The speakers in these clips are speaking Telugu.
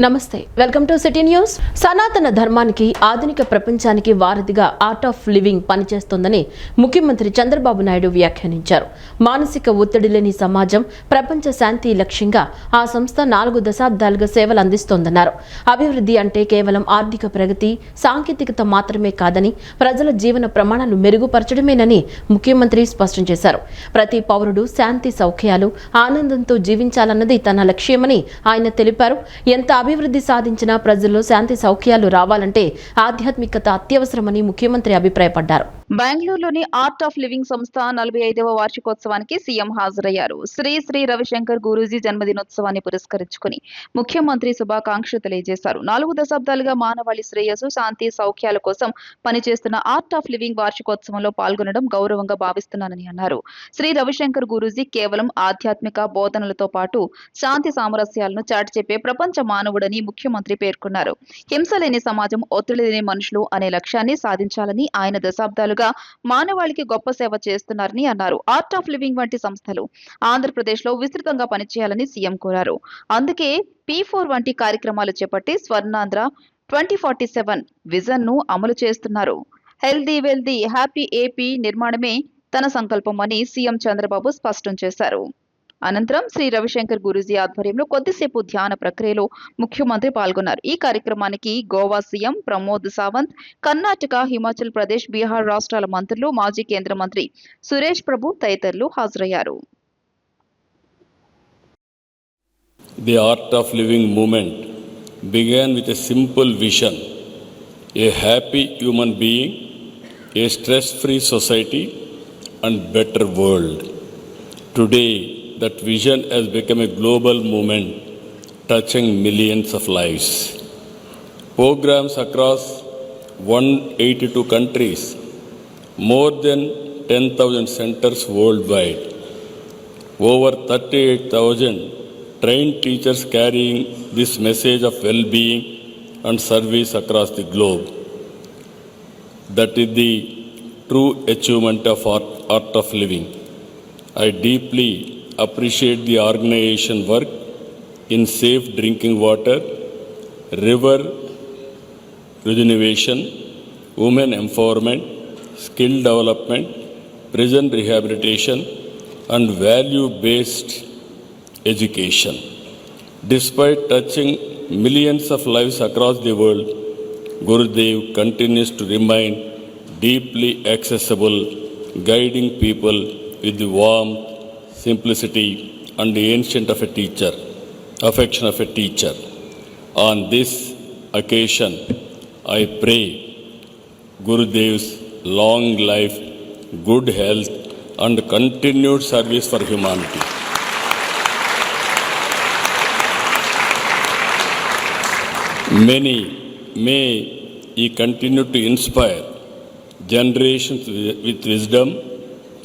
నమస్తే, వెల్కమ్ టు సిటీ న్యూస్. సనాతన ధర్మానికి ఆధునిక ప్రపంచానికి వారధిగా ఆర్ట్ ఆఫ్ లివింగ్ పనిచేస్తోందని ముఖ్యమంత్రి చంద్రబాబు నాయుడు వ్యాఖ్యానించారు. మానసిక ఒత్తిడి లేని సమాజం, ప్రపంచ శాంతి లక్ష్యంగా ఆ సంస్థ 4 దశాబ్దాలుగా సేవలు అందిస్తోందన్నారు. అభివృద్ధి అంటే కేవలం ఆర్థిక ప్రగతి, సాంకేతికత మాత్రమే కాదని, ప్రజల జీవన ప్రమాణాలు మెరుగుపరచడమేనని ముఖ్యమంత్రి స్పష్టం చేశారు. ప్రతి పౌరుడు శాంతి సౌఖ్యాలు, ఆనందంతో జీవించాలన్నది తన లక్ష్యమని ఆయన తెలిపారు. ఎంత అభివృద్ధి సాధించిన ప్రజల్లో శాంతి సౌఖ్యాలు రావాలంటే ఆధ్యాత్మికత అత్యవసరమని ముఖ్యమంత్రి అభిప్రాయపడ్డారు. బెంగళూరులోని ఆర్ట్ ఆఫ్ లివింగ్ సంస్థ 45వ వార్షికోత్సవానికి సీఎం హాజరయ్యారు. శ్రీ రవిశంకర్ గురూజీ జన్మదినోత్సవాన్ని పురస్కరించుకుని ముఖ్యమంత్రి శుభాకాంక్షలు తెలియజేశారు. 4 దశాబ్దాలుగా మానవాళి శ్రేయస్సు, శాంతి సౌఖ్యాల కోసం పనిచేస్తున్న ఆర్ట్ ఆఫ్ లివింగ్ వార్షికోత్సవంలో పాల్గొనడం గౌరవంగా భావిస్తున్నానని అన్నారు. శ్రీ రవిశంకర్ గురూజీ కేవలం ఆధ్యాత్మిక బోధనలతో పాటు శాంతి సామరస్యాలను చాటి చెప్పే ప్రపంచ మానవుడని ముఖ్యమంత్రి పేర్కొన్నారు. హింస లేని సమాజం, ఒత్తిడి లేని మనుషులు అనే లక్ష్యాన్ని సాధించాలని ఆయన దశాబ్దాలుగా మానవాళికి గొప్ప సేవ చేస్తున్నారని అన్నారు. ఆర్ట్ ఆఫ్ లివింగ్ వంటి సంస్థలు ఆంధ్రప్రదేశ్లో విస్తృతంగా పనిచేయాలని సీఎం కోరారు. అందుకే P4 వంటి కార్యక్రమాలు చేపట్టి స్వర్ణాంధ్ర 2047 విజన్ ను అమలు చేస్తున్నారు. హెల్దీ వెల్దీ హ్యాపీ ఏపీ నిర్మాణమే తన సంకల్పమని సీఎం చంద్రబాబు స్పష్టం చేశారు. అనంతరం శ్రీ రవిశంకర్ గురూజీ ఆధ్వర్యంలో కొద్దిసేపు ధ్యాన ప్రక్రియలో ముఖ్యమంత్రి పాల్గొన్నారు. ఈ కార్యక్రమానికి గోవా సీఎం ప్రమోద్ సావంత్, కర్ణాటక, హిమాచల్ ప్రదేశ్, బీహార్ రాష్ట్రాల మంత్రులు, మాజీ కేంద్ర మంత్రి సురేష్ ప్రభు తదితరులు హాజరయ్యారు. The art of living movement began with a simple vision: a happy human being, a stress-free society, and better world. Today, that vision has become a global movement touching millions of lives. Programs across 182 countries, more than 10,000 centers worldwide, over 38,000 trained teachers carrying this message of well-being and service across the globe. That is the true achievement of art of living. I deeply appreciate the organization work in safe drinking water, river rejuvenation, women empowerment, skill development, prison rehabilitation, and value-based education. Despite touching millions of lives across the world, Gurudev continues to remain deeply accessible, guiding people with the warmth, simplicity, and the affection of a teacher. On this occasion, I pray Gurudev's long life, good health, and continued service for humanity. May he continue to inspire generations with wisdom,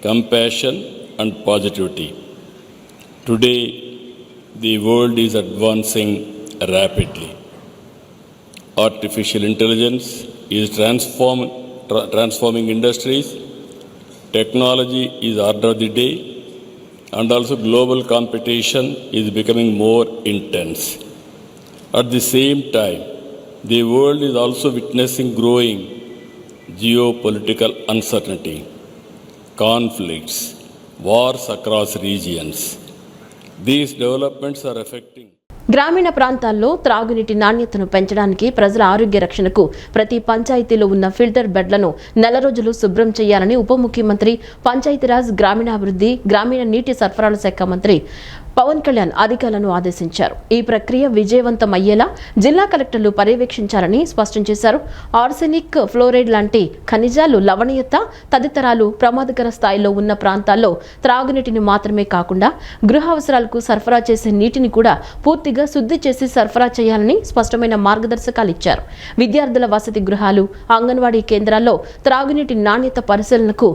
compassion, and positivity. Today, the world is advancing rapidly. Artificial intelligence is transforming industries. Technology is order of the day, and also global competition is becoming more intense. At the same time, the world is also witnessing growing geopolitical uncertainty, conflicts, wars across regions. These developments are affecting గ్రామీణ ప్రాంతాల్లో త్రాగునీటి నాణ్యతను పెంచడానికి, ప్రజల ఆరోగ్య రక్షణకు ప్రతి పంచాయతీలో ఉన్న ఫిల్టర్ బెడ్లను 4 రోజులు శుభ్రం చేయాలని ఉప ముఖ్యమంత్రి, పంచాయతీరాజ్, గ్రామీణాభివృద్ధి, గ్రామీణ నీటి సరఫరాల శాఖ మంత్రి పవన్ కళ్యాణ్ అధికారులను ఆదేశించారు. ఈ ప్రక్రియ విజయవంతం అయ్యేలా జిల్లా కలెక్టర్లు పర్యవేక్షించాలని స్పష్టం చేశారు. ఆర్సెనిక్, ఫ్లోరైడ్ లాంటి ఖనిజాలు, లవణీయత తదితరాలు ప్రమాదకర స్థాయిలో ఉన్న ప్రాంతాల్లో త్రాగునీటిని మాత్రమే కాకుండా గృహ అవసరాలకు సరఫరా చేసే నీటిని కూడా పూర్తిగా శుద్ధి చేసి సరఫరా చేయాలని స్పష్టమైన మార్గదర్శకాలు ఇచ్చారు. విద్యార్థుల వసతి గృహాలు, అంగన్వాడీ కేంద్రాల్లో త్రాగునీటి నాణ్యత పరిశీలనకు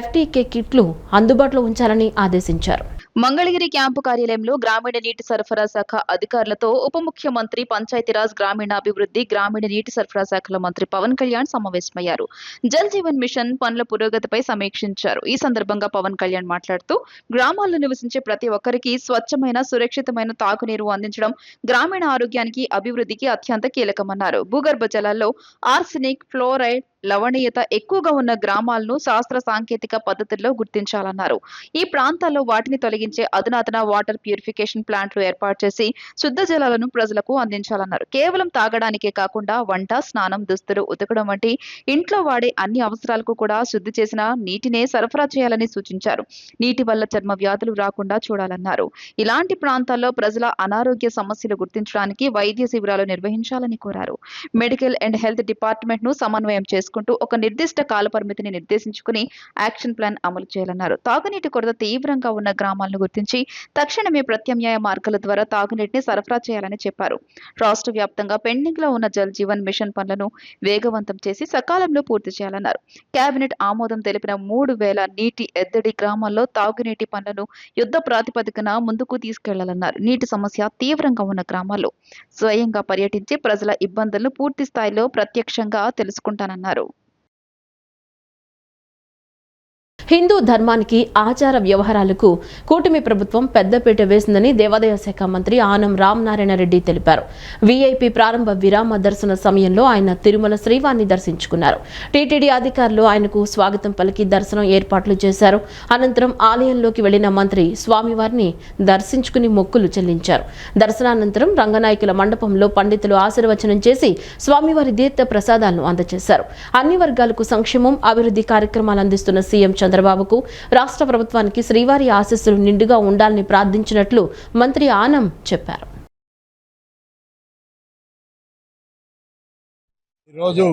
FTK కిట్లు అందుబాటులో ఉంచాలని ఆదేశించారు. మంగళగిరి క్యాంపు కార్యాలయంలో గ్రామీణ నీటి సరఫరా శాఖ అధికారులతో ఉప ముఖ్యమంత్రి పంచాయతీరాజ్ గ్రామీణాభివృద్ధి గ్రామీణ నీటి సరఫరా శాఖల మంత్రి పవన్ కళ్యాణ్ సమావేశమయ్యారు. జల్ జీవన్ మిషన్ పనుల పురోగతిపై సమీక్షించారు. ఈ సందర్భంగా పవన్ కళ్యాణ్ మాట్లాడుతూ గ్రామాల్లో నివసించే ప్రతి ఒక్కరికి స్వచ్ఛమైన, సురక్షితమైన తాగునీరు అందించడం గ్రామీణ ఆరోగ్యానికి, అభివృద్ధికి అత్యంత కీలకమన్నారు. భూగర్భ జలాల్లో ఆర్సెనిక్, ఫ్లోరైడ్, లవణీయత ఎక్కువగా ఉన్న గ్రామాలను శాస్త్ర సాంకేతిక పద్ధతుల్లో గుర్తించాలన్నారు. ఈ ప్రాంతాల్లో వాటిని తొలగించే అధునాతన వాటర్ ప్యూరిఫికేషన్ ప్లాంట్లు ఏర్పాటు చేసి శుద్ధ జలాలను ప్రజలకు అందించాలన్నారు. కేవలం తాగడానికే కాకుండా వంట, స్నానం, దుస్తులు ఉతకడం వంటి ఇంట్లో వాడే అన్ని అవసరాలకు కూడా శుద్ధి చేసిన నీటినే సరఫరా చేయాలని సూచించారు. నీటి వల్ల చర్మ వ్యాధులు రాకుండా చూడాలన్నారు. ఇలాంటి ప్రాంతాల్లో ప్రజల అనారోగ్య సమస్యలు గుర్తించడానికి వైద్య శిబిరాలు నిర్వహించాలని కోరారు. మెడికల్ అండ్ హెల్త్ డిపార్ట్మెంట్ ను సమన్వయం చేసుకుంటూ ఒక నిర్దిష్ట కాలపరిమితిని నిర్దేశించుకుని యాక్షన్ ప్లాన్ అమలు చేయాలన్నారు. తాగునీటి కొరత తీవ్రంగా ఉన్న గ్రామాలను గుర్తించి తక్షణమే ప్రత్యామ్నాయ మార్గాల ద్వారా తాగునీటిని సరఫరా చేయాలని చెప్పారు. రాష్ట్ర వ్యాప్తంగా పెండింగ్ లో ఉన్న జల్ జీవన్ మిషన్ పనులను వేగవంతం చేసి సకాలంలో పూర్తి చేయాలన్నారు. కేబినెట్ ఆమోదం తెలిపిన 3,000 నీటి ఎద్దడి గ్రామాల్లో తాగునీటి పనులను యుద్ధ ప్రాతిపదికన ముందుకు తీసుకెళ్లాలన్నారు. నీటి సమస్య తీవ్రంగా ఉన్న గ్రామాల్లో స్వయంగా పర్యటించి ప్రజల ఇబ్బందులను పూర్తి స్థాయిలో ప్రత్యక్షంగా తెలుసుకుంటానన్నారు. హిందూ ధర్మానికి, ఆచార వ్యవహారాలకు కూటమి ప్రభుత్వం పెద్దపీట వేసిందని దేవాదాయ శాఖ మంత్రి ఆనం రామనారాయణ రెడ్డి తెలిపారు. వీఐపీ ప్రారంభ విరామ దర్శన సమయంలో ఆయన తిరుమల శ్రీవారిని దర్శించుకున్నారు. టీటీడీ అధికారులు ఆయనకు స్వాగతం పలికి దర్శనం ఏర్పాట్లు చేశారు. అనంతరం ఆలయంలోకి వెళ్లిన మంత్రి స్వామివారిని దర్శించుకుని మొక్కులు చెల్లించారు. దర్శనానంతరం రంగనాయకుల మండపంలో పండితులు ఆశీర్వచనం చేసి స్వామివారి తీర్థ ప్రసాదాలను అందజేశారు. అన్ని వర్గాలకు సంక్షేమం, అభివృద్ధి కార్యక్రమాలు అందిస్తున్న సీఎం చంద్రబాబుకు, రాష్ట్ర ప్రభుత్వానికి శ్రీవారి ఆశీస్సులు నిండుగా ఉండాలని ప్రార్థించినట్లు మంత్రి ఆనం చెప్పారు. ఈరోజు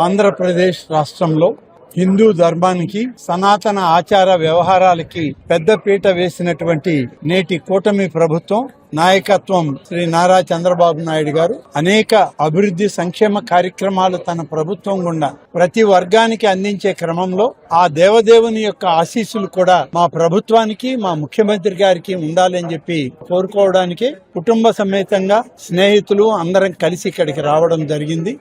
ఆంధ్రప్రదేశ్ రాష్ట్రంలో హిందూ ధర్మానికి, సనాతన ఆచార వ్యవహారాలకి పెద్దపీట వేసినటువంటి నేటి కూటమి ప్రభుత్వం నాయకత్వం శ్రీ నారా చంద్రబాబు నాయుడు గారు అనేక అభివృద్ధి సంక్షేమ కార్యక్రమాలు తన ప్రభుత్వం గుండా ప్రతి వర్గానికి అందించే క్రమంలో ఆ దేవదేవుని యొక్క ఆశీస్సులు కూడా మా ప్రభుత్వానికి, మా ముఖ్యమంత్రి గారికి ఉండాలని చెప్పి కోరుకోవడానికి కుటుంబ సమేతంగా స్నేహితులు అందరం కలిసి ఇక్కడికి రావడం జరిగింది.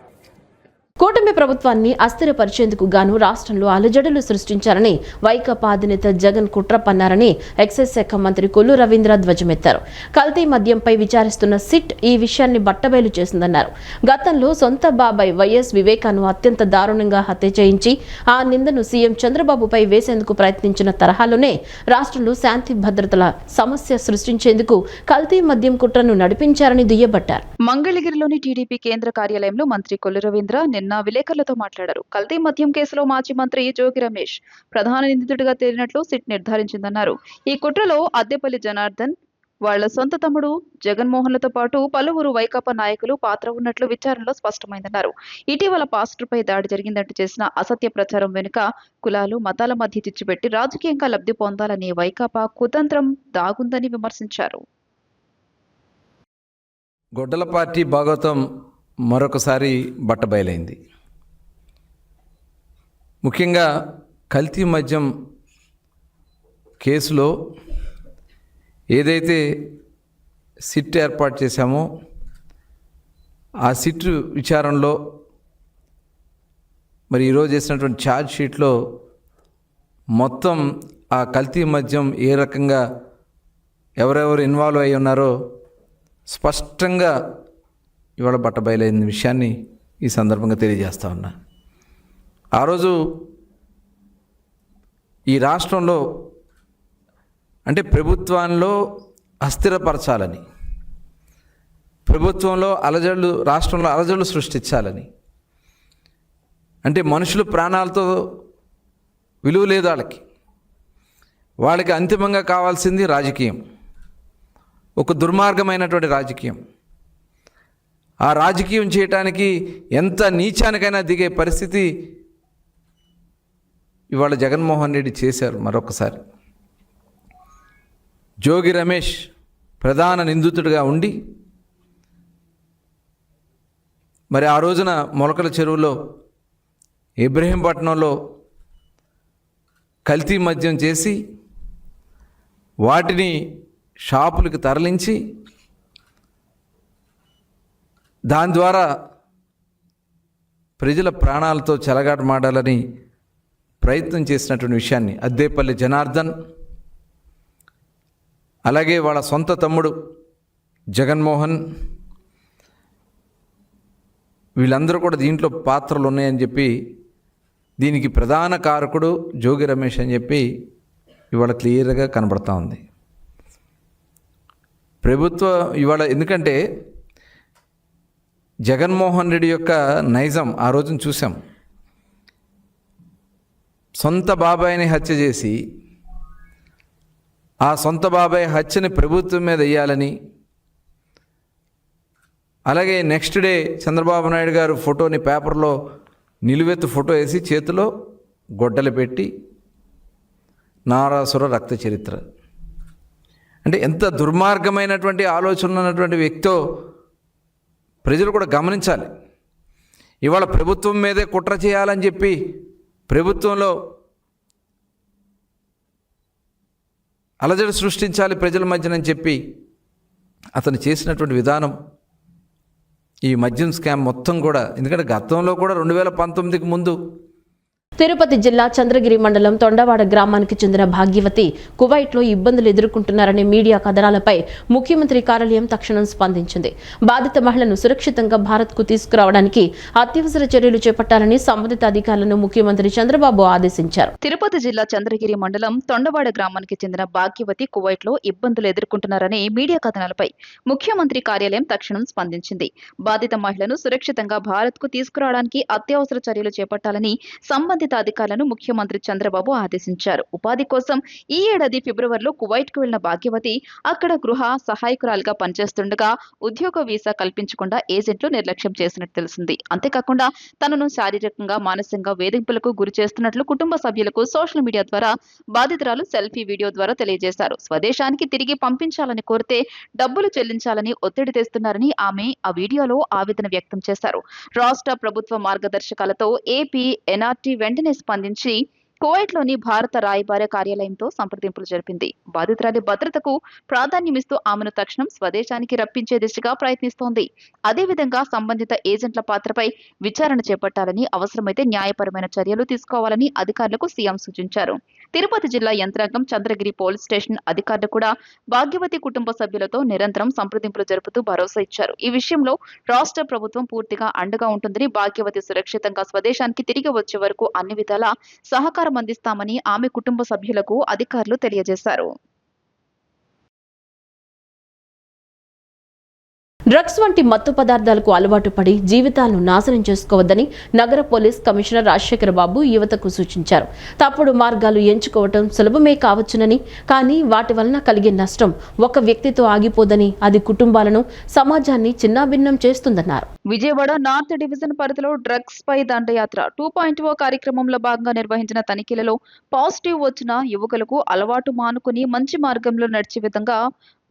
కూటమి ప్రభుత్వాన్ని అస్థిరపరిచేందుకు గాను రాష్ట్రంలో అలజడులు సృష్టించారని వైకాపా అధినేత జగన్ కుట్ర పన్నారని ఎక్సైజ్ శాఖ మంత్రి కొల్లు రవీంద్ర ధ్వజమెత్తారు. కల్తీ మద్యంపై విచారిస్తున్న సిట్ ఈ విషయాన్ని బట్టబయలు చేసిందన్నారు. గతంలో సొంత బాబాయ్ వైఎస్ వివేకాను అత్యంత దారుణంగా హత్య చేయించి ఆ నిందను సీఎం చంద్రబాబుపై వేసేందుకు ప్రయత్నించిన తరహాలోనే రాష్ట్రంలో శాంతి భద్రతల సమస్య సృష్టించేందుకు కల్తీ మద్యం కుట్రను నడిపించారని దుయ్యబట్టారు. మంగళగిరిలోని టీడీపీ కేంద్ర కార్యాలయంలో మంత్రి కొల్లు రవీంద్ర నిన్న విలేకరులతో మాట్లాడారు. కల్తీ మద్యం కేసులో మాజీ మంత్రి జోగి రమేష్ ప్రధాన నిందితుడిగా తేలినట్లు సిట్ నిర్ధారించిందన్నారు. ఈ కుట్రలో అద్దెపల్లి జనార్దన్, వాళ్ల సొంత తమ్ముడు జగన్మోహన్లతో పాటు పలువురు వైకాపా నాయకులు పాత్ర ఉన్నట్లు విచారణలో స్పష్టమైందన్నారు. ఇటీవల పాస్టర్పై దాడి జరిగిందంటూ చేసిన అసత్య ప్రచారం వెనుక కులాలు, మతాల మధ్య చిచ్చుపెట్టి రాజకీయంగా లబ్ధి పొందాలనే వైకాపా కుతంత్రం దాగుందని విమర్శించారు. గొడ్డల పార్టీ భాగవతం మరొకసారి బట్టబయలైంది. ముఖ్యంగా కల్తీ మద్యం కేసులో ఏదైతే సిట్ ఏర్పాటు చేశామో ఆ సిట్ విచారణలో మరి ఈరోజు చేసినటువంటి ఛార్జ్ షీట్లో మొత్తం ఆ కల్తీ మద్యం ఏ రకంగా ఎవరెవరు ఇన్వాల్వ్ అయి ఉన్నారో స్పష్టంగా ఇవాళ బట్టబయలైన విషయాన్ని ఈ సందర్భంగా తెలియజేస్తా ఉన్నా. ఆ రోజు ఈ రాష్ట్రంలో అంటే ప్రభుత్వంలో అస్థిరపరచాలని, ప్రభుత్వంలో అలజడులు, రాష్ట్రంలో అలజడులు సృష్టించాలని, అంటే మనుషులు ప్రాణాలతో విలువ లేదు వాళ్ళకి అంతిమంగా కావాల్సింది రాజకీయం, ఒక దుర్మార్గమైనటువంటి రాజకీయం. ఆ రాజకీయం చేయటానికి ఎంత నీచానికైనా దిగే పరిస్థితి ఇవాళ జగన్మోహన్ రెడ్డి చేశారు. మరొకసారి జోగి రమేష్ ప్రధాన నిందితుడిగా ఉండి మరి ఆ రోజున మొలకల చెరువులో, ఇబ్రహీంపట్నంలో కల్తీ మద్యం చేసి వాటిని షాపులకు తరలించి దాని ద్వారా ప్రజల ప్రాణాలతో చెలగాటమాడాలని ప్రయత్నం చేసినటువంటి విషయాన్ని అద్దేపల్లి జనార్దన్, అలాగే వాళ్ళ సొంత తమ్ముడు జగన్మోహన్, వీళ్ళందరూ కూడా దీంట్లో పాత్రలు ఉన్నాయని చెప్పి, దీనికి ప్రధాన కారకుడు జోగి రమేష్ అని చెప్పి ఇవాళ క్లియర్గా కనబడతా ఉంది. ప్రభుత్వం ఇవాళ, ఎందుకంటే జగన్మోహన్ రెడ్డి యొక్క నైజం ఆ రోజున చూసాం. సొంత బాబాయిని హత్య చేసి ఆ సొంత బాబాయ్ హత్యని ప్రభుత్వం మీద వేయాలని, అలాగే నెక్స్ట్ డే చంద్రబాబు నాయుడు గారు ఫోటోని పేపర్లో నిలువెత్తు ఫోటో వేసి చేతిలో గొడ్డలు పెట్టి నారాసుర రక్త చరిత్ర. అంటే ఎంత దుర్మార్గమైనటువంటి ఆలోచన ఉన్నటువంటి వ్యక్తో ప్రజలు కూడా గమనించాలి. ఇవాళ ప్రభుత్వం మీదే కుట్ర చేయాలని చెప్పి, ప్రభుత్వంలో అలజడి సృష్టించాలి ప్రజల మధ్యనని చెప్పి అతను చేసినటువంటి విధానం, ఈ మద్యం స్కామ్ మొత్తం కూడా, ఎందుకంటే గతంలో కూడా 2019కి ముందు తిరుపతి జిల్లా చంద్రగిరి మండలం తొండవాడ గ్రామానికి చెందిన భాగ్యవతి కువైట్లో ఇబ్బందులు ఎదుర్కొంటున్నారనే మీడియా కథనాలపై ముఖ్యమంత్రి కార్యాలయం తక్షణం స్పందించింది. బాధిత మహిళను సురక్షితంగా భారత్కు తీసుకురావడానికి అత్యవసర చర్యలు చేపట్టాలని సంబంధిత అధికారులను ముఖ్యమంత్రి చంద్రబాబు ఆదేశించారు. తిరుపతి జిల్లా చంద్రగిరి మండలం తొండవాడ గ్రామానికి చెందిన భాగ్యవతి కువైట్లో ఇబ్బందులు ఎదుర్కొంటున్నారనే మీడియా కథనాలపై ముఖ్యమంత్రి కార్యాలయం తక్షణం స్పందించింది. బాధిత మహిళను సురక్షితంగా భారత్కు తీసుకురావడానికి అత్యవసర చర్యలు చేపట్టాలని సంబంధిత అధికారులను ముఖ్యమంత్రి చంద్రబాబు ఆదేశించారు. ఉపాధి కోసం ఈ ఏడాది ఫిబ్రవరిలో కువైట్కు వెళ్లిన భాగ్యవతి అక్కడ గృహ సహాయకురాలుగా పనిచేస్తుండగా ఉద్యోగ వీసా కల్పించకుండా ఏజెంట్లు నిర్లక్ష్యం చేసినట్టు తెలిసింది. అంతేకాకుండా తనను శారీరకంగా మానసికంగా వేధింపులకు గురి చేస్తున్నట్లు కుటుంబ సభ్యులకు సోషల్ మీడియా ద్వారా బాధితురాలు సెల్ఫీ వీడియో ద్వారా తెలియజేశారు. స్వదేశానికి తిరిగి పంపించాలని కోరితే డబ్బులు చెల్లించాలని ఒత్తిడి తెస్తున్నారని ఆమె ఆ వీడియోలో ఆవేదన వ్యక్తం చేశారు. రాష్ట్ర ప్రభుత్వ మార్గదర్శకాలతో ఏపీ ఎన్ఆర్టీ వెంటనే స్పందించి కువైట్లోని భారత రాయబార కార్యాలయంతో సంప్రదింపులు జరిపింది. బాధితురాలి భద్రతకు ప్రాధాన్యమిస్తూ ఆమెను తక్షణం స్వదేశానికి రప్పించే దిశగా ప్రయత్నిస్తోంది. అదేవిధంగా సంబంధిత ఏజెంట్ల పాత్రపై విచారణ చేపట్టాలని, అవసరమైతే న్యాయపరమైన చర్యలు తీసుకోవాలని అధికారులకు సీఎం సూచించారు. తిరుపతి జిల్లా యంత్రాంగం, చంద్రగిరి పోలీస్ స్టేషన్ అధికారులు కూడా భాగ్యవతి కుటుంబ సభ్యులతో నిరంతరం సంప్రదింపులు జరుపుతూ భరోసా ఇచ్చారు. ఈ విషయంలో రాష్ట్ర ప్రభుత్వం పూర్తిగా అండగా ఉంటుందని, భాగ్యవతి సురక్షితంగా స్వదేశానికి తిరిగి వచ్చే వరకు అన్ని విధాలా సహకారం అందిస్తామని ఆమె కుటుంబ సభ్యులకు అధికారులు తెలియజేశారు. డ్రగ్స్ వంటి మత్తు పదార్థాలకు అలవాటు పడి జీవితాలను నాశనం చేసుకోవద్దని నగర పోలీస్ కమిషనర్ రాజశేఖర బాబు యువతకు సూచించారు. తప్పుడు మార్గాలు ఎంచుకోవటం సులభమే కావచ్చునని, కానీ వాటి వలన కలిగే నష్టం ఒక వ్యక్తితో ఆగిపోదని, అది కుటుంబాలను, సమాజాన్ని చిన్నాభిన్నం చేస్తుందన్నారు. విజయవాడ నార్త్ డివిజన్ పరిధిలో డ్రగ్స్ పై దండయాత్ర 2.0 కార్యక్రమంలో భాగంగా నిర్వహించిన తనిఖీలలో పాజిటివ్ వచ్చిన యువకులకు అలవాటు మానుకుని మంచి మార్గంలో నడిచే విధంగా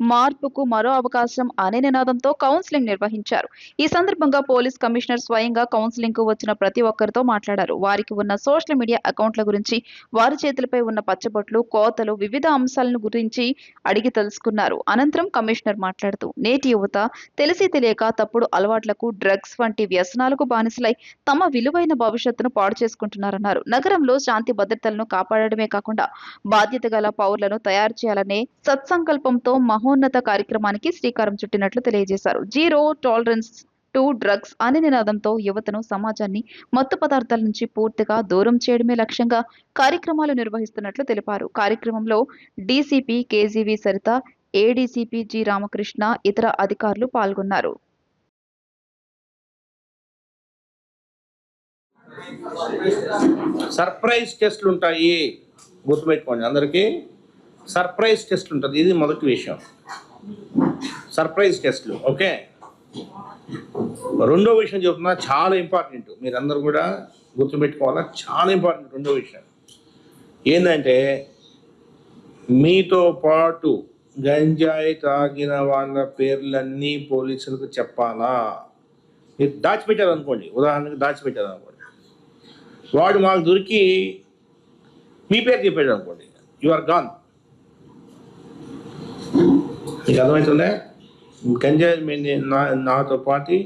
మార్పుకు మరో అవకాశం అనే నినాదంతో కౌన్సిలింగ్ నిర్వహించారు. ఈ సందర్భంగా పోలీస్ కమిషనర్ స్వయంగా కౌన్సిలింగ్ కు వచ్చిన ప్రతి ఒక్కరితో మాట్లాడారు. వారికి ఉన్న సోషల్ మీడియా అకౌంట్ల గురించి, వారి చేతులపై ఉన్న పచ్చబొట్లు, కోతలు, వివిధ అంశాలను గురించి అడిగి తెలుసుకున్నారు. అనంతరం కమిషనర్ మాట్లాడుతూ, నేటి యువత తెలిసి తెలియక తప్పుడు అలవాట్లకు, డ్రగ్స్ వంటి వ్యసనాలకు బానిసలై తమ విలువైన భవిష్యత్తును పాడు చేసుకుంటున్నారన్నారు. నగరంలో శాంతి భద్రతలను కాపాడడమే కాకుండా బాధ్యత గల పౌరులను తయారు చేయాలనే సత్సంకల్పంతో మహోన్నత కార్యక్రమానికి శ్రీకారం చుట్టినట్లు తెలియజేశారు. జీరో టాలరెన్స్ టు డ్రగ్స్ అనే నినాదంతో యువతను, సమాజాన్ని మత్తు పదార్థాల నుంచి పూర్తిగా దూరం చేయడమే లక్ష్యంగా కార్యక్రమాలు నిర్వహిస్తున్నట్లు తెలిపారు. కార్యక్రమంలో DCP కేజీవి Saritha, ADCP G Ramakrishna, ఇతర అధికారులు పాల్గొన్నారు. సర్ప్రైజ్ టెస్ట్లు ఉంటాయి, గుర్తుపెట్టుకోండి. అందరికీ సర్ప్రైజ్ టెస్ట్ ఉంటుంది. ఇది మొదటి విషయం, సర్ప్రైజ్ టెస్ట్లు. ఓకే, రెండో విషయం చెప్తున్నా, చాలా ఇంపార్టెంట్, మీరందరూ కూడా గుర్తుపెట్టుకోవాలా, చాలా ఇంపార్టెంట్. రెండో విషయం ఏంటంటే, మీతో పాటు గంజాయి తాగిన వాళ్ళ పేర్లన్నీ పోలీసులకు చెప్పాలా. మీరు దాచిపెట్టారు అనుకోండి, ఉదాహరణకు దాచిపెట్టారు అనుకోండి, వాడు మాకు దొరికి మీ పేరు చెప్పాడు అనుకోండి, యు ఆర్ గాన్. నీకు అర్థమవుతుందే? గంజాయి నాతో పాటు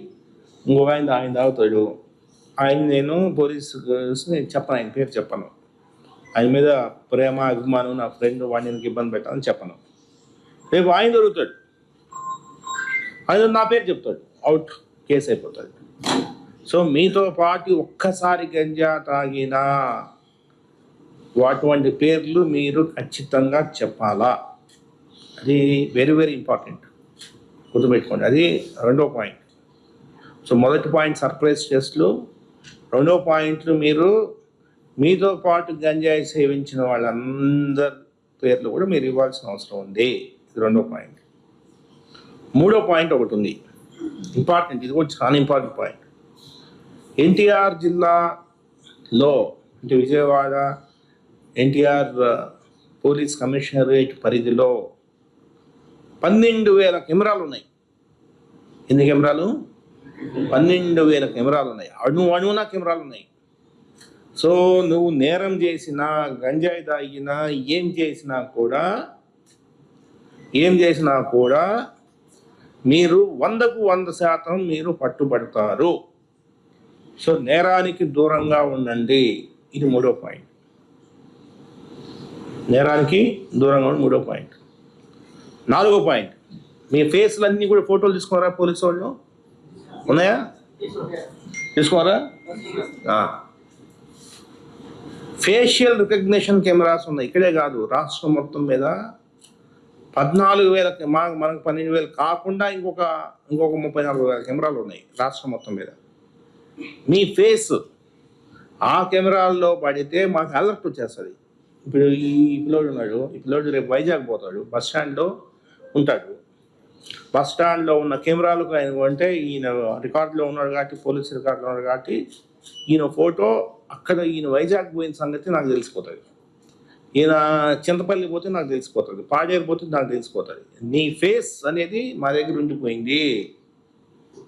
ఇంకొక ఆయన తాగుతాడు. నేను నేను చెప్పను, ఆయన పేరు చెప్పను. ఆయన మీద ప్రేమ అభిమానం, నా ఫ్రెండ్, వాడిని ఇబ్బంది పెట్టాలని చెప్పను. రేపు ఆయన దొరుకుతాడు, ఆయన నా పేరు చెప్తాడు, అవుట్, కేసు అయిపోతుంది. సో మీతో పాటు ఒక్కసారి గంజా తాగినా అటువంటి పేర్లు మీరు ఖచ్చితంగా చెప్పాలా. అది వెరీ వెరీ ఇంపార్టెంట్, గుర్తుపెట్టుకోండి. అది రెండో పాయింట్. సో మొదటి పాయింట్ సర్ప్రైజ్ టెస్ట్లు, రెండో పాయింట్లు మీరు మీతో పాటు గంజాయి సేవించిన వాళ్ళందరి పేర్లు కూడా మీరు ఇవ్వాల్సిన అవసరం ఉంది. ఇది రెండో పాయింట్. మూడో పాయింట్ ఒకటి ఉంది, ఇంపార్టెంట్, ఇది కూడా చాలా ఇంపార్టెంట్ పాయింట్. ఎన్టీఆర్ జిల్లాలో అంటే విజయవాడ ఎన్టీఆర్ పోలీస్ కమిషనరేట్ పరిధిలో 12,000 కెమెరాలు ఉన్నాయి. ఎన్ని కెమెరాలు? 12,000 కెమెరాలు ఉన్నాయి. అణువున కెమెరాలు ఉన్నాయి. సో నువ్వు నేరం చేసినా, గంజాయి తాగినా, ఏం చేసినా కూడా మీరు 100కు 100% మీరు పట్టుబడతారు. సో నేరానికి దూరంగా ఉండండి. ఇది మూడో పాయింట్. నేరానికి దూరంగా ఉండి మూడో పాయింట్. నాలుగో పాయింట్, మీ ఫేస్లన్నీ కూడా ఫోటోలు తీసుకోరా పోలీసు వాళ్ళు? ఉన్నాయా? తీసుకోరా? ఫేషియల్ రికగ్నిషన్ కెమెరాస్ ఉన్నాయి. ఇక్కడే కాదు, రాష్ట్రం మొత్తం మీద 14,000, మనకు 12,000 కాకుండా ఇంకొక 34,000 కెమెరాలు ఉన్నాయి రాష్ట్రం మొత్తం మీద. మీ ఫేస్ ఆ కెమెరాల్లో పడితే మాకు అలర్ట్ వచ్చేస్తుంది. ఇప్పుడు ఈ పిల్లోడు ఉన్నాడు, ఈ పిల్లోడు రేపు వైజాగ్ పోతాడు, బస్ స్టాండ్లో ఉంటాడు. బస్ స్టాండ్లో ఉన్న కెమెరాలకు ఆయన అంటే ఈయన రికార్డులో ఉన్నాడు కాబట్టి, పోలీస్ రికార్డులో ఉన్నాడు కాబట్టి ఈయన ఫోటో అక్కడ ఈయన వైజాగ్ పోయిన సంగతి నాకు తెలిసిపోతుంది. ఈయన చింతపల్లి పోతే నాకు తెలిసిపోతుంది, పాడేరు పోతే నాకు తెలిసిపోతుంది. నీ ఫేస్ అనేది మా దగ్గర ఉండిపోయింది,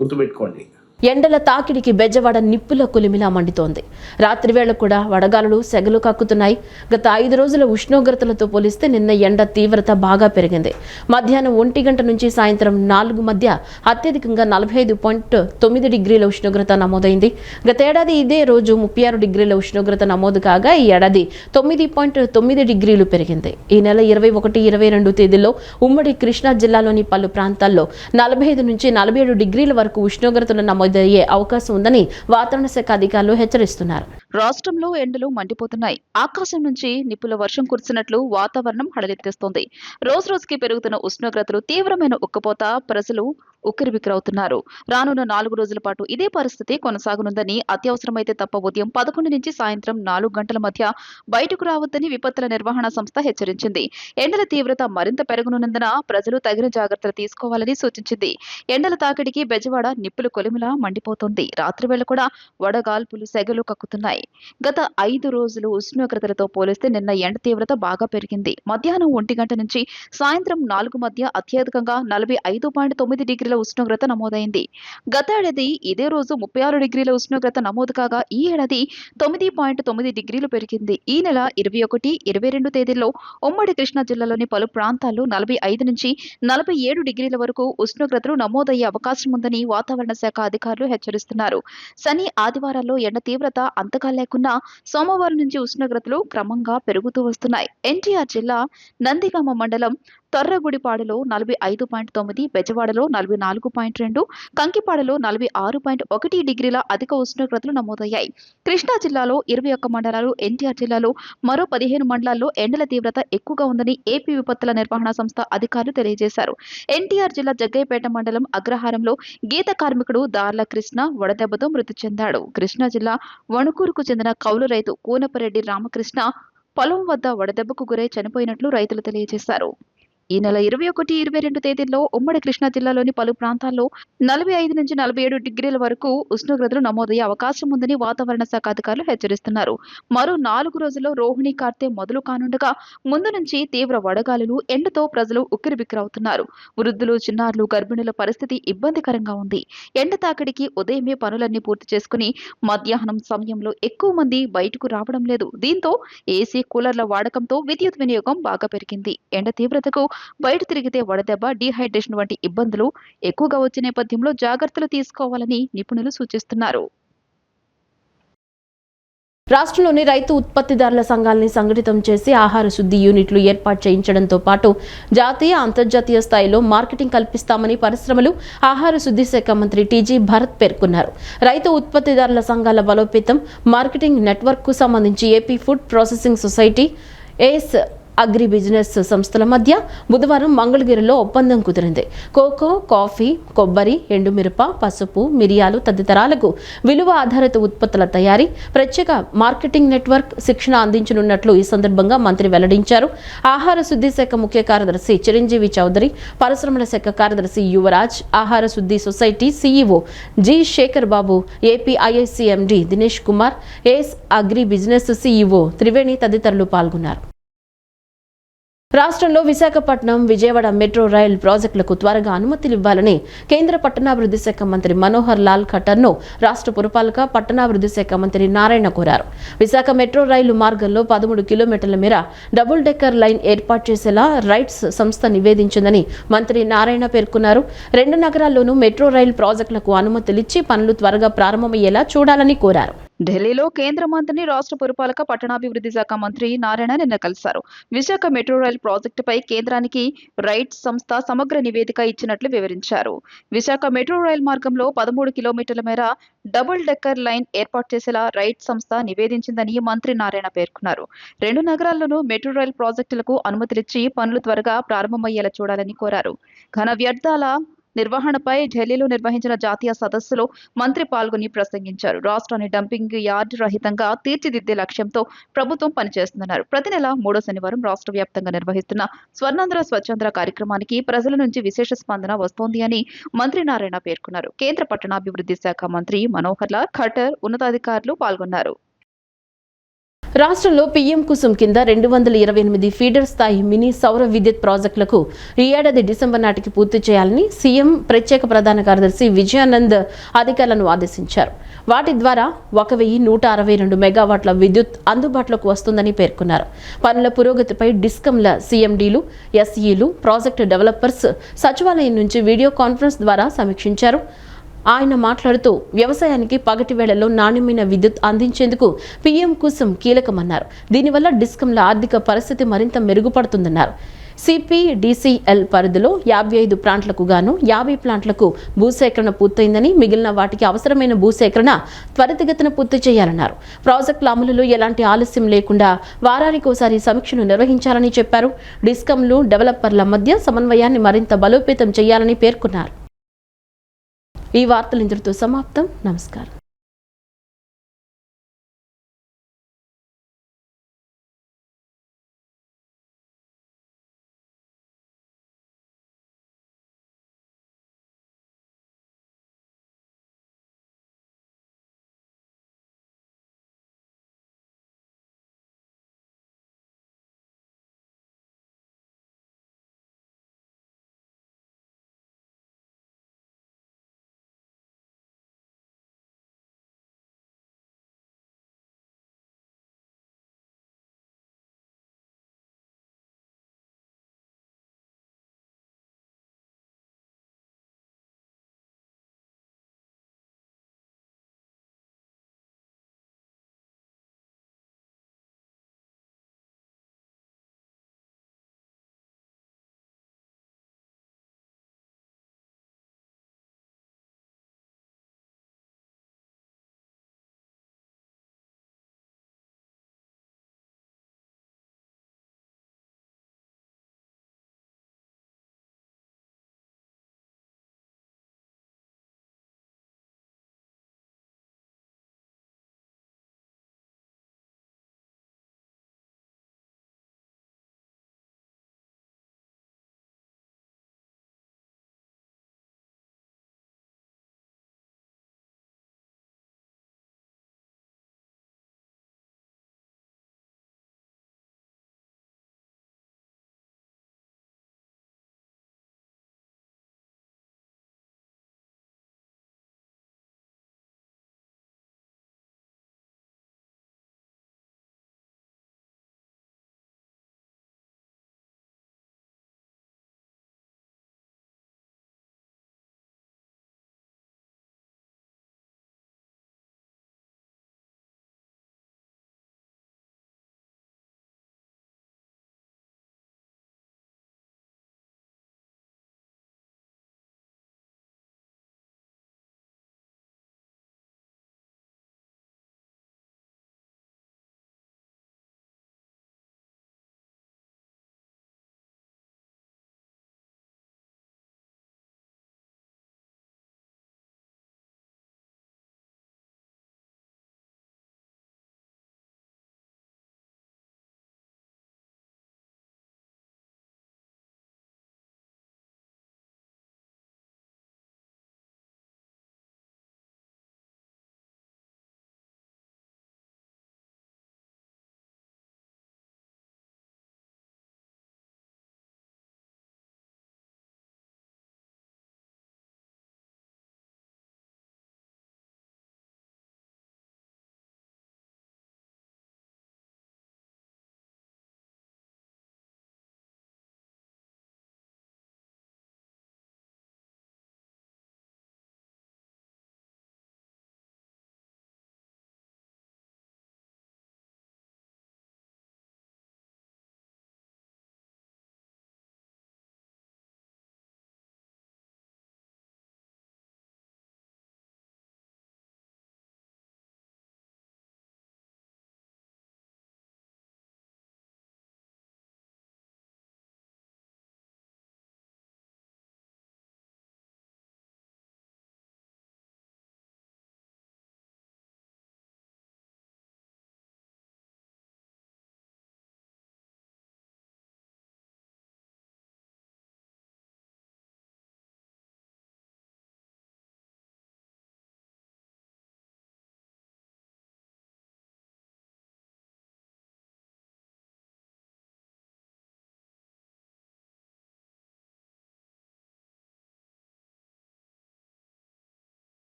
గుర్తుపెట్టుకోండి. ఎండల తాకిడికి బెజవాడ నిప్పుల కొలిమిలా మండుతోంది. రాత్రి వేళ కూడా వడగాలులు సెగలు కక్కుతున్నాయి. గత 5 రోజుల ఉష్ణోగ్రతలతో పోలిస్తే నిన్న ఎండ తీవ్రత బాగా పెరిగింది. మధ్యాహ్నం 1 గంట నుంచి సాయంత్రం 4 మధ్య అత్యధికంగా 45.9 డిగ్రీల ఉష్ణోగ్రత నమోదైంది. గత ఏడాది ఇదే రోజు 36 డిగ్రీల ఉష్ణోగ్రత నమోదు కాగా ఈ ఏడాది 9.9 డిగ్రీలు పెరిగింది. ఈ నెల 21, 22 తేదీల్లో ఉమ్మడి కృష్ణా జిల్లాలోని పలు ప్రాంతాల్లో 45 నుంచి 47 డిగ్రీల వరకు ఉష్ణోగ్రతలు నమోదయ్యే అవకాశం ఉందని వాతావరణ శాఖ అధికారులు హెచ్చరిస్తున్నారు. రాష్ట్రంలో ఎండలు మండిపోతున్నాయి. ఆకాశం నుంచి నిప్పుల వర్షం కురిసినట్లు వాతావరణం హడలెత్తేస్తోంది. రోజు రోజుకి పెరుగుతున్న ఉష్ణోగ్రతలు, తీవ్రమైన ఉక్కపోత, ప్రజలు ఉక్కిరిబిక్కిరవుతున్నారు. రానున్న 4 రోజుల పాటు ఇదే పరిస్థితి కొనసాగనుందని, అత్యవసరమైతే తప్ప ఉదయం 11 నుంచి సాయంత్రం 4 గంటల మధ్య బయటకు రావద్దని విపత్తుల నిర్వహణ సంస్థ హెచ్చరించింది. ఎండల తీవ్రత మరింత పెరగనున్నందున ప్రజలు తగిన జాగ్రత్తలు తీసుకోవాలని సూచించింది. ఎండల తాకిడికి బెజవాడ నిప్పుల కొలిమిలా మండిపోతోంది. రాత్రివేళ కూడా వడగాల్పులు సెగలు కక్కుతున్నాయి. గత 5 రోజులు ఉష్ణోగ్రతలతో పోలిస్తే నిన్న ఎండ తీవ్రత బాగా పెరిగింది. మధ్యాహ్నం 1 గంట నుంచి సాయంత్రం 4 మధ్య అత్యధికంగా 45.9 డిగ్రీల ఉష్ణోగ్రత నమోదైంది. గత ఏడాది ఇదే రోజు 36 డిగ్రీల ఉష్ణోగ్రత నమోదు కాగా ఈ ఏడాది 9.9 డిగ్రీలు పెరిగింది. ఈ నెల 21, 22 తేదీల్లో ఉమ్మడి కృష్ణా జిల్లాలోని పలు ప్రాంతాల్లో 45 నుంచి 47 డిగ్రీల వరకు ఉష్ణోగ్రతలు నమోదయ్యే అవకాశం ఉందని వాతావరణ శాఖ అధికారులు హెచ్చరిస్తున్నారు. శని, ఆదివారాల్లో ఎండ తీవ్రత అంతగా లేకున్నా సోమవారం నుంచి ఉష్ణోగ్రతలు క్రమంగా పెరుగుతూ వస్తున్నాయి. ఎన్టీఆర్ జిల్లా నందిగామ మండలం తొర్రగుడిపాడులో 45.9, బెజవాడలో 44.2, కంకిపాడలో 46.1 డిగ్రీల అధిక ఉష్ణోగ్రతలు నమోదయ్యాయి. కృష్ణా జిల్లాలో 21 మండలాలు, ఎన్టీఆర్ జిల్లాలో మరో 15 మండలాల్లో ఎండల తీవ్రత ఎక్కువగా ఉందని ఏపీ విపత్తుల నిర్వహణ సంస్థ అధికారులు తెలియజేశారు. ఎన్టీఆర్ జిల్లా జగ్గయ్యపేట మండలం అగ్రహారంలో గీత కార్మికుడు దార్ల కృష్ణ వడదెబ్బతో మృతి చెందాడు. కృష్ణా జిల్లా వణుకూరుకు చెందిన కౌలు రైతు కూనపరెడ్డి రామకృష్ణ పొలం వద్ద వడదెబ్బకు గురై చనిపోయినట్లు రైతులు తెలియజేశారు. ఈ నెల 21, 22 తేదీల్లో ఉమ్మడి కృష్ణా జిల్లాలోని పలు ప్రాంతాల్లో 45 నుంచి 47 డిగ్రీల వరకు ఉష్ణోగ్రతలు నమోదయ్యే అవకాశం ఉందని వాతావరణ శాఖ అధికారులు హెచ్చరిస్తున్నారు. మరో 4 రోజుల్లో రోహిణి కార్తె మొదలు కానుండగా ముందు నుంచి తీవ్ర వడగాలులు, ఎండతో ప్రజలు ఉక్కిరిబిక్కిరవుతున్నారు. వృద్ధులు, చిన్నారులు, గర్భిణుల పరిస్థితి ఇబ్బందికరంగా ఉంది. ఎండ తాకిడికి ఉదయమే పనులన్నీ పూర్తి చేసుకుని మధ్యాహ్నం సమయంలో ఎక్కువ మంది బయటకు రావడం లేదు. దీంతో ఏసీ, కూలర్ల వాడకంతో విద్యుత్ వినియోగం బాగా పెరిగింది. ఎండ తీవ్రతకు బయట తిరిగితే వడదెబ్బ, డీహైడ్రేషన్ వంటి ఇబ్బందులు ఎక్కువగా వచ్చే నేపథ్యంలో జాగ్రత్తలు తీసుకోవాలని నిపుణులు సూచిస్తున్నారు. రాష్ట్రంలోని రైతు ఉత్పత్తిదారుల సంఘాలని సంఘటితం చేసి ఆహార శుద్ధి యూనిట్లు ఏర్పాటు చేయించడంతో పాటు జాతీయ, అంతర్జాతీయ స్థాయిలో మార్కెటింగ్ కల్పిస్తామని పరిశ్రమలు, ఆహార శుద్ధి శాఖ మంత్రి టీజీ భరత్ పేర్కొన్నారు. రైతు ఉత్పత్తిదారుల సంఘాల బలోపేతం, మార్కెటింగ్ నెట్వర్క్ కు సంబంధించి AP food processing society, AS agri business సంస్థల మధ్య బుధవారం మంగళగిరిలో ఒప్పందం కుదిరింది. కోకో, కాఫీ, కొబ్బరి, ఎండుమిరప, పసుపు, మిరియాలు తదితరాలకు విలువ ఆధారిత ఉత్పత్తుల తయారీ, ప్రత్యేక మార్కెటింగ్ నెట్వర్క్ శిక్షణ అందించనున్నట్లు ఈ సందర్భంగా మంత్రి వెల్లడించారు. ఆహార శుద్ధి శాఖ ముఖ్య కార్యదర్శి చిరంజీవి చౌదరి, పరిశ్రమల శాఖ కార్యదర్శి యువరాజ్, ఆహార శుద్ధి society CEO G Shekhar Babu, AP IIC MD Dinesh Kumar, AS agri business CEO Triveni తదితరులు పాల్గొన్నారు. రాష్ట్రంలో విశాఖపట్నం, విజయవాడ మెట్రో రైల్ ప్రాజెక్టులకు త్వరగా అనుమతులు ఇవ్వాలని కేంద్ర పట్టణాభివృద్ధి శాఖ మంత్రి మనోహర్ లాల్ ఖట్టర్ను రాష్ట్ర పురపాలక, పట్టణాభివృద్ధి శాఖ మంత్రి నారాయణ కోరారు. విశాఖ మెట్రో రైలు మార్గంలో 13 కిలోమీటర్ల మేర డబుల్ డెక్కర్ లైన్ ఏర్పాటు చేసేలా రైట్స్ సంస్థ నివేదించిందని మంత్రి నారాయణ పేర్కొన్నారు. 2 నగరాల్లోనూ మెట్రో రైల్ ప్రాజెక్టులకు అనుమతులిచ్చి పనులు త్వరగా ప్రారంభమయ్యేలా చూడాలని కోరారు. ఢిల్లీలో కేంద్ర మంత్రిని రాష్ట్ర పురపాలక, పట్టణాభివృద్ధి శాఖ మంత్రి నారాయణ నిన్న కలిశారు. విశాఖ మెట్రో రైల్ ప్రాజెక్టుపై కేంద్రానికి రైట్స్ సంస్థ సమగ్ర నివేదిక ఇచ్చినట్లు వివరించారు. విశాఖ మెట్రో రైల్ మార్గంలో 13 కిలోమీటర్ల మేర డబుల్ డెక్కర్ లైన్ ఏర్పాటు చేసేలా రైట్స్ సంస్థ నివేదించిందని మంత్రి నారాయణ పేర్కొన్నారు. 2 నగరాల్లోనూ మెట్రో రైల్ ప్రాజెక్టులకు అనుమతులిచ్చి పనులు త్వరగా ప్రారంభమయ్యేలా చూడాలని కోరారు. ఘన వ్యర్థాల నిర్వహణపై ఢిల్లీలో నిర్వహించిన జాతీయ సదస్సులో మంత్రి పాల్గొని ప్రసంగించారు. రాష్ట్రాన్ని డంపింగ్ యార్డ్ రహితంగా తీర్చిదిద్దే లక్ష్యంతో ప్రభుత్వం పనిచేస్తుందన్నారు. ప్రతి నెల 3వ శనివారం రాష్ట్ర వ్యాప్తంగా నిర్వహిస్తున్న స్వర్ణాంధ్ర స్వచ్ఛాంధ్ర కార్యక్రమానికి ప్రజల నుంచి విశేష స్పందన వస్తోంది అని మంత్రి నారాయణ పేర్కొన్నారు. కేంద్ర పట్టణాభివృద్ధి శాఖ మంత్రి మనోహర్ లాల్ ఖట్టర్ ఉన్నతాధికారులు పాల్గొన్నారు. రాష్ట్రంలో పీఎం కుసుమ్ కింద 228 ఫీడర్ స్థాయి మినీ సౌర విద్యుత్ ప్రాజెక్టులకు ఈ ఏడాది డిసెంబర్ నాటికి పూర్తి చేయాలని సీఎం ప్రత్యేక ప్రధాన కార్యదర్శి విజయానంద్ అధికారులను ఆదేశించారు. వాటి ద్వారా 1162 మెగావాట్ల విద్యుత్ అందుబాటులోకి వస్తుందని పేర్కొన్నారు. పనుల పురోగతిపై డిస్కంల సీఎండీలు, ఎస్ఈలు, ప్రాజెక్టు డెవలపర్స్ సచివాలయం నుంచి వీడియో కాన్ఫరెన్స్ ద్వారా సమీక్షించారు. ఆయన మాట్లాడుతూ వ్యవసాయానికి పగటి వేళల్లో నాణ్యమైన విద్యుత్ అందించేందుకు పీఎం కుసుమ్ కీలకమన్నారు. దీనివల్ల డిస్కంల ఆర్థిక పరిస్థితి మరింత మెరుగుపడుతుందన్నారు. సిపిడిసిఎల్ పరిధిలో 55 ప్లాంట్లకు గాను 50 ప్లాంట్లకు భూసేకరణ పూర్తయిందని, మిగిలిన వాటికి అవసరమైన భూసేకరణ త్వరితగతిన పూర్తి చేయాలన్నారు. ప్రాజెక్టుల అమలులో ఎలాంటి ఆలస్యం లేకుండా వారానికోసారి సమీక్షను నిర్వహించాలని చెప్పారు. డిస్కంలు, డెవలపర్ల మధ్య సమన్వయాన్ని మరింత బలోపేతం చేయాలని పేర్కొన్నారు. ఈ వార్తలు ఇంతటితో సమాప్తం. నమస్కారం.